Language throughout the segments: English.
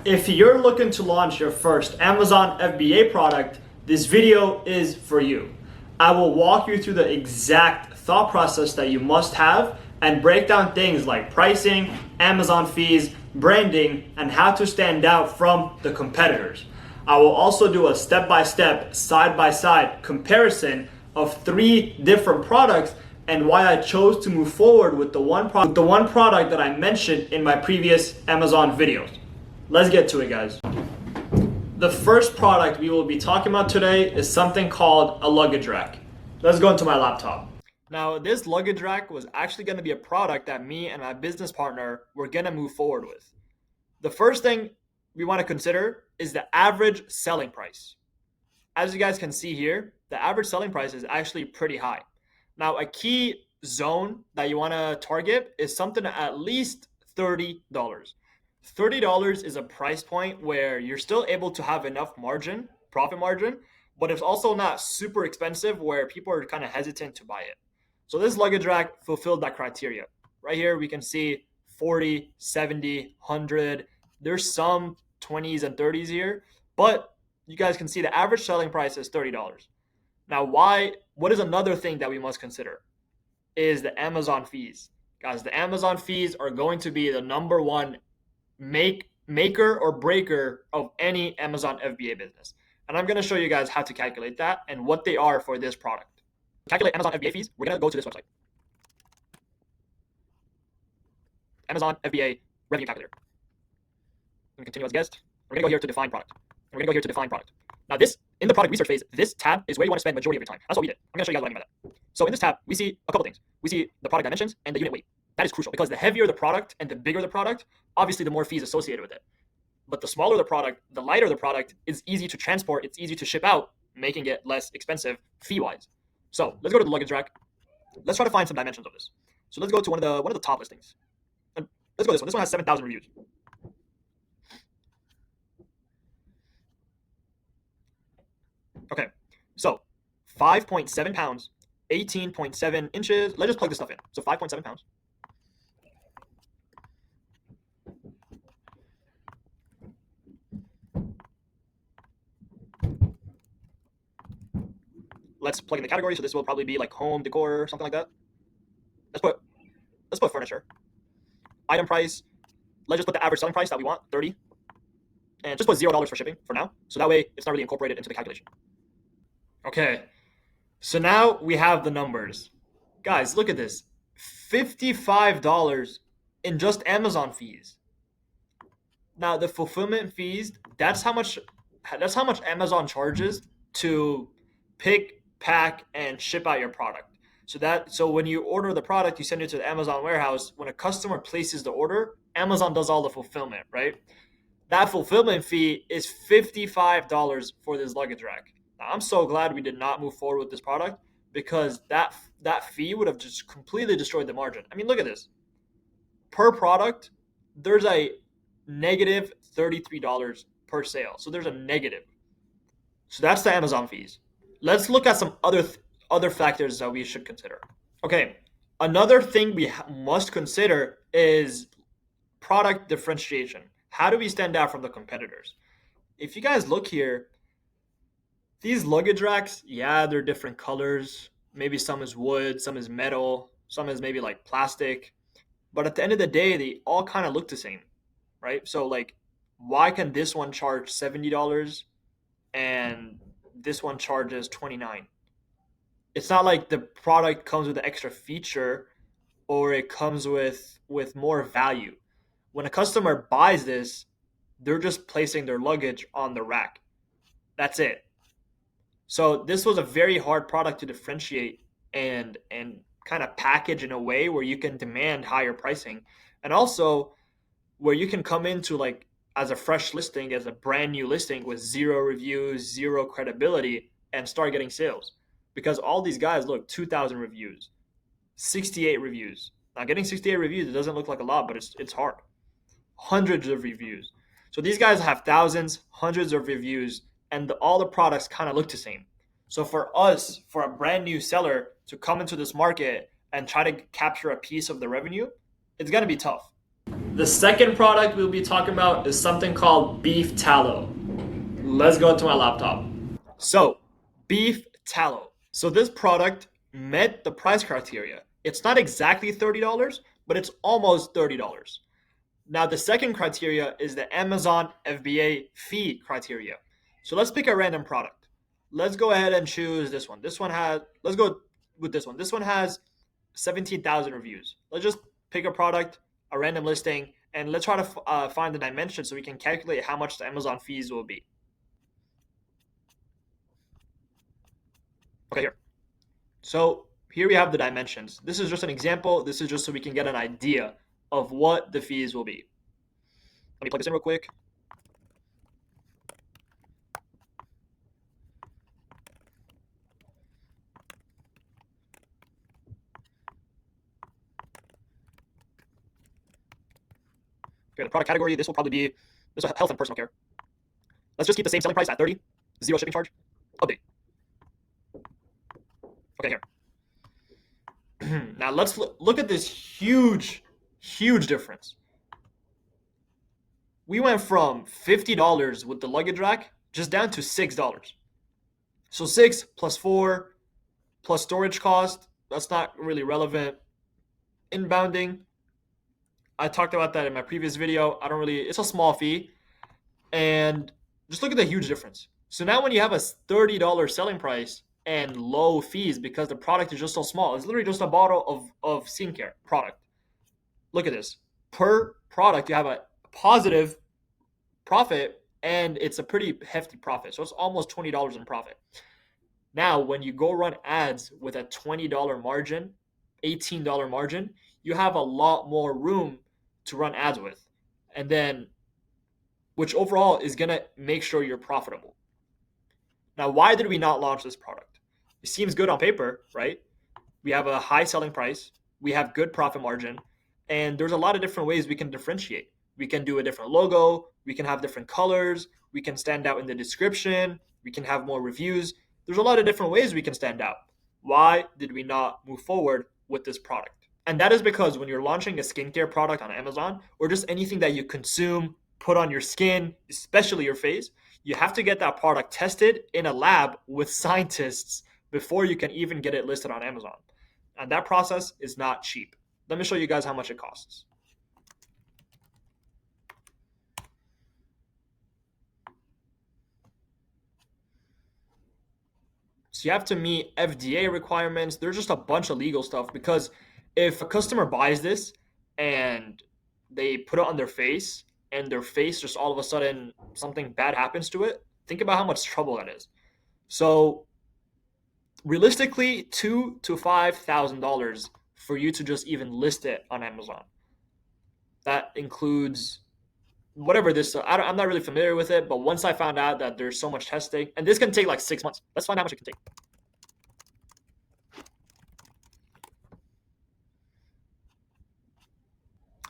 If you're looking to launch your first Amazon FBA product, this video is for you. I will walk you through the exact thought process that you must have and break down things like pricing, Amazon fees, branding, and how to stand out from the competitors. I will also do a step-by-step, side-by-side comparison of 3 different products and why I chose to move forward with the one product that I mentioned in my previous Amazon videos. Let's get to it, guys. The first product we will be talking about today is something called a luggage rack. Let's go into my laptop. Now, this luggage rack was actually going to be a product that me and my business partner were going to move forward with. The first thing we want to consider is the average selling price. As you guys can see here, the average selling price is actually pretty high. Now, a key zone that you want to target is something at least $30. $30 is a price point where you're still able to have enough margin, profit margin, but it's also not super expensive where people are kind of hesitant to buy it. So this luggage rack fulfilled that criteria. Right here, we can see 40, 70, 100. There's some 20s and 30s here, but you guys can see the average selling price is $30. Now, what is another thing that we must consider is the Amazon fees. Guys, the Amazon fees are going to be the number one maker or breaker of any Amazon FBA business. And I'm going to show you guys how to calculate that and what they are for this product. To calculate Amazon FBA fees, we're going to go to this website. Amazon FBA revenue calculator. I'm going to continue as guest. We're going to go here to define product. We're going to go here to define product. Now this, in the product research phase, this tab is where you want to spend majority of your time. That's what we did. I'm going to show you guys what I mean by that. So in this tab, we see a couple things. We see the product dimensions and the unit weight. That is crucial because the heavier the product and the bigger the product, obviously the more fees associated with it. But the smaller the product, the lighter the product, is easy to transport, it's easy to ship out, making it less expensive fee-wise. So let's go to the luggage rack. Let's try to find some dimensions of this. So let's go to one of the top listings. And let's go this one. This one has 7,000 reviews. Okay, so 5.7 pounds, 18.7 inches. Let's just plug this stuff in. So 5.7 pounds. Let's plug in the category. So this will probably be like home decor or something like that. Let's put furniture. Item price. Let's just put the average selling price that we want, 30. And just put $0 for shipping for now. So that way it's not really incorporated into the calculation. Okay, so now we have the numbers. Guys, look at this. $55 in just Amazon fees. Now the fulfillment fees, that's how much Amazon charges to pick, pack, and ship out your product. So when you order the product, you send it to the Amazon warehouse. When a customer places the order, Amazon does all the fulfillment, right? That fulfillment fee is $55 for this luggage rack. Now, I'm so glad we did not move forward with this product because that fee would have just completely destroyed the margin. I mean, look at this. Per product, there's a negative $33 per sale. So there's a negative. So that's the Amazon fees. Let's look at some other factors that we should consider. Okay, another thing we must consider is product differentiation. How do we stand out from the competitors? If you guys look here, these luggage racks, yeah, they're different colors. Maybe some is wood, some is metal, some is maybe like plastic. But at the end of the day, they all kind of look the same, right? So like, why can this one charge $70 and this one charges $29? It's not like the product comes with an extra feature or it comes with more value. When a customer buys this, they're just placing their luggage on the rack. That's it. So this was a very hard product to differentiate and kind of package in a way where you can demand higher pricing. And also where you can come into like as a fresh listing, as a brand new listing with 0 reviews, 0 credibility and start getting sales. Because all these guys, look, 2,000 reviews, 68 reviews. Now getting 68 reviews, it doesn't look like a lot, but it's hard. Hundreds of reviews. So these guys have thousands, hundreds of reviews, and all the products kind of look the same. So for us, for a brand new seller to come into this market and try to capture a piece of the revenue, it's going to be tough. The second product we'll be talking about is something called beef tallow. Let's go to my laptop. So, beef tallow. So this product met the price criteria. It's not exactly $30, but it's almost $30. Now, the second criteria is the Amazon FBA fee criteria. So let's pick a random product. Let's go ahead and choose this one. Let's go with this one. This one has 17,000 reviews. Let's just pick a product, a random listing, and let's try to find the dimension so we can calculate how much the Amazon fees will be. Okay, here. So here we have the dimensions. This is just an example. This is just so we can get an idea of what the fees will be. Let me plug this in real quick. Okay, the product category, this will probably be this is health and personal care. Let's just keep the same selling price at 30, zero shipping charge. Update. Okay, here. Now let's look at this huge difference. We went from $50 with the luggage rack just down to $6. So 6 plus 4 plus storage cost, that's not really relevant. Inbounding, I talked about that in my previous video. It's a small fee. And just look at the huge difference. So now when you have a $30 selling price and low fees because the product is just so small, it's literally just a bottle of skincare product. Look at this. Per product, you have a positive profit, and it's a pretty hefty profit. So it's almost $20 in profit. Now, when you go run ads with a $20 margin, $18 margin, you have a lot more room to run ads with. And then, which overall is going to make sure you're profitable. Now, why did we not launch this product? It seems good on paper, right? We have a high selling price. We have good profit margin. And there's a lot of different ways we can differentiate. We can do a different logo. We can have different colors. We can stand out in the description. We can have more reviews. There's a lot of different ways we can stand out. Why did we not move forward with this product? And that is because when you're launching a skincare product on Amazon or just anything that you consume, put on your skin, especially your face, you have to get that product tested in a lab with scientists before you can even get it listed on Amazon. And that process is not cheap. Let me show you guys how much it costs. So you have to meet FDA requirements. There's just a bunch of legal stuff because if a customer buys this and they put it on their face and their face just all of a sudden something bad happens to it, think about how much trouble that is. So realistically, $2,000 to $5,000 for you to just even list it on Amazon. That includes whatever this. I'm not really familiar with it, but once I found out that there's so much testing, and this can take like 6 months. Let's find out how much it can take.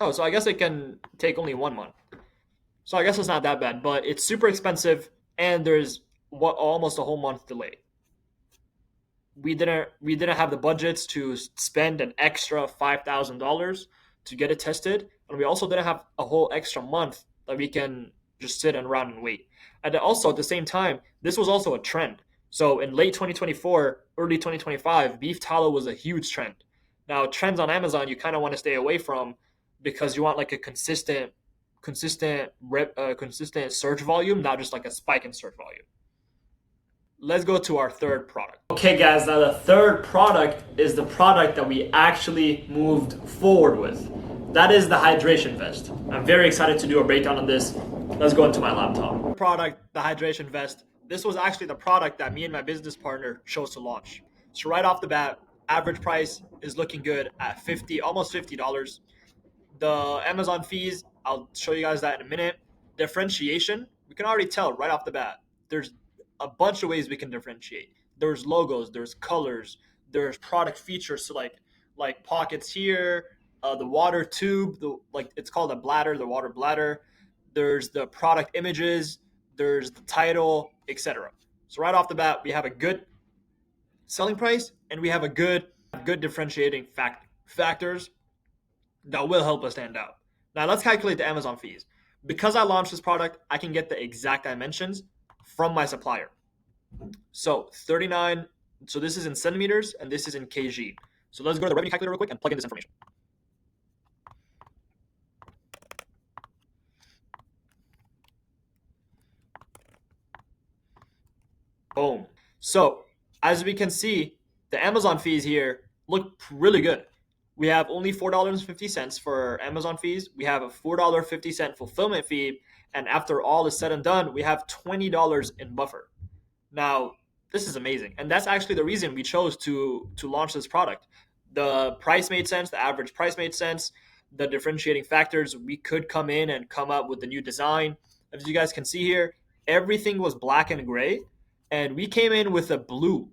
Oh, so I guess it can take only 1 month. So I guess it's not that bad, but it's super expensive, and there's almost a whole month delay. We didn't have the budgets to spend an extra $5,000 to get it tested, and we also didn't have a whole extra month that we can just sit around and wait. And also at the same time, this was also a trend. So in late 2024, early 2025, beef tallow was a huge trend. Now trends on Amazon you kind of want to stay away from because you want like a consistent search volume, not just like a spike in search volume. Let's go to our third product. Okay guys, now the third product is the product that we actually moved forward with. That is the hydration vest. I'm very excited to do a breakdown on this. Let's go into my laptop. Product, the hydration vest. This was actually the product that me and my business partner chose to launch. So right off the bat, average price is looking good at almost $50. The Amazon fees, I'll show you guys that in a minute. Differentiation, we can already tell right off the bat. There's a bunch of ways we can differentiate. There's logos, there's colors, there's product features, so like pockets here, the water tube, it's called a bladder, the water bladder. There's the product images, there's the title, etc. So right off the bat, we have a good selling price and we have a good differentiating factors that will help us stand out. Now let's calculate the Amazon fees. Because I launched this product, I can get the exact dimensions from my supplier. So 39, so this is in centimeters and this is in kg. So let's go to the revenue calculator real quick and plug in this information. Boom. So as we can see, the Amazon fees here look really good. We have only $4.50 for Amazon fees. We have a $4.50 fulfillment fee. And after all is said and done, we have $20 in buffer. Now, this is amazing. And that's actually the reason we chose to launch this product. The price made sense, the average price made sense, the differentiating factors, we could come in and come up with the new design. As you guys can see here, everything was black and gray, and we came in with a blue,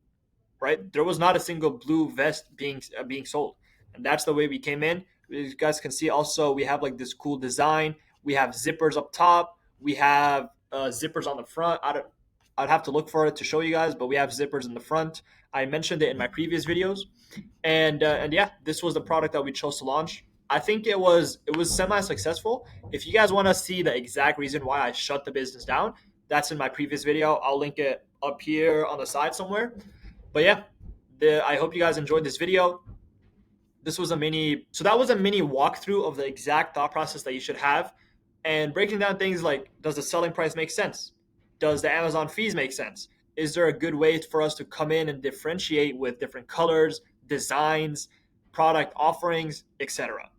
right? There was not a single blue vest being sold. And that's the way we came in. You guys can see also we have like this cool design. We have zippers up top. We have zippers on the front. I'd have to look for it to show you guys, but we have zippers in the front. I mentioned it in my previous videos, and yeah, this was the product that we chose to launch. I think it was semi-successful. If you guys want to see the exact reason why I shut the business down, that's in my previous video. I'll link it up here on the side somewhere. But yeah, I hope you guys enjoyed this video. That was a mini walkthrough of the exact thought process that you should have, and breaking down things like, does the selling price make sense? Does the Amazon fees make sense? Is there a good way for us to come in and differentiate with different colors, designs, product offerings, etc.?